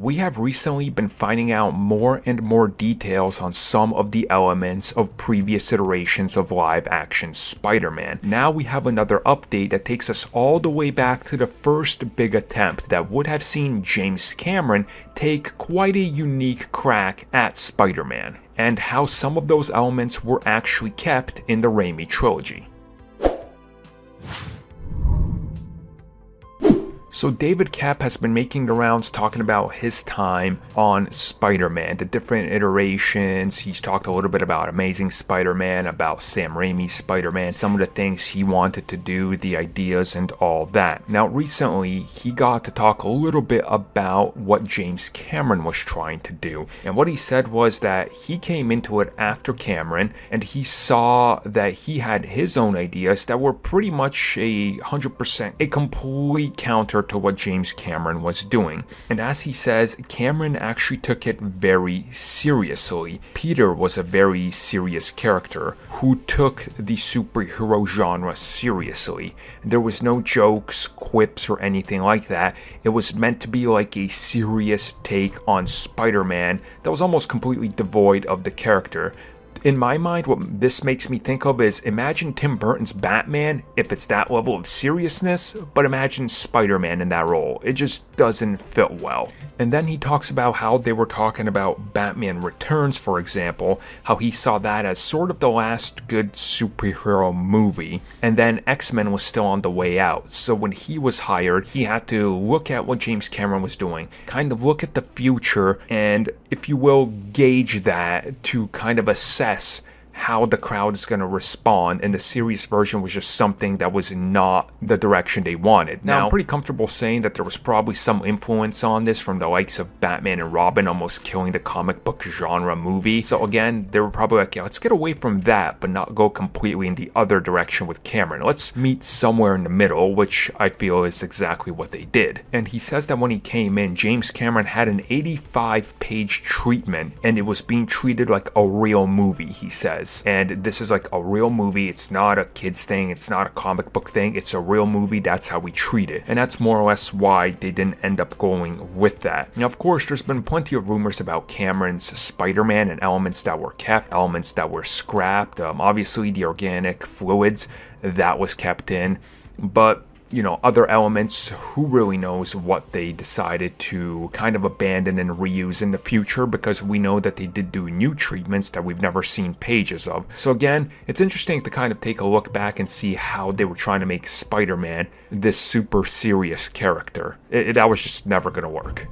we have recently been finding out more and more details on some of the elements of previous iterations of live-action Spider-Man. Now we have another update that takes us all the way back to the first big attempt that would have seen James Cameron take quite a unique crack at Spider-Man, and how some of those elements were actually kept in the Raimi trilogy. So David Koepp has been making the rounds talking about his time on Spider-Man, the different iterations. He's talked a little bit about Amazing Spider-Man, about Sam Raimi's Spider-Man, some of the things he wanted to do, the ideas and all that. Now recently, he got to talk a little bit about what James Cameron was trying to do. And what he said was that he came into it after Cameron, and he saw that he had his own ideas that were pretty much 100% a complete counter to what James Cameron was doing. And as he says, Cameron actually took it very seriously. Peter was a very serious character who took the superhero genre seriously. There was no jokes, quips, or anything like that. It was meant to be like a serious take on Spider-Man that was almost completely devoid of the character. In my mind, what this makes me think of is, imagine Tim Burton's Batman if it's that level of seriousness, but imagine Spider-Man in that role. It just doesn't fit well. And then he talks about how they were talking about Batman Returns, for example, how he saw that as sort of the last good superhero movie, and then X-Men was still on the way out. So when he was hired, he had to look at what James Cameron was doing, kind of look at the future, and, if you will, gauge that to kind of assess how the crowd is going to respond, and the serious version was just something that was not the direction they wanted. Now, I'm pretty comfortable saying that there was probably some influence on this from the likes of Batman and Robin almost killing the comic book genre movie. So again, they were probably like, yeah, let's get away from that, but not go completely in the other direction with Cameron. Let's meet somewhere in the middle, which I feel is exactly what they did. And he says that when he came in, James Cameron had an 85-page treatment, and it was being treated like a real movie, he says. And this is like a real movie. It's not a kid's thing. It's not a comic book thing. It's a real movie. That's how we treat it. And that's more or less why they didn't end up going with that. Now, of course, there's been plenty of rumors about Cameron's Spider-Man and elements that were kept, elements that were scrapped. Obviously, the organic fluids, that was kept in. But other elements, who really knows what they decided to kind of abandon and reuse in the future, because we know that they did do new treatments that we've never seen pages of. So again, it's interesting to kind of take a look back and see how they were trying to make Spider-Man this super serious character. That was just never going to work.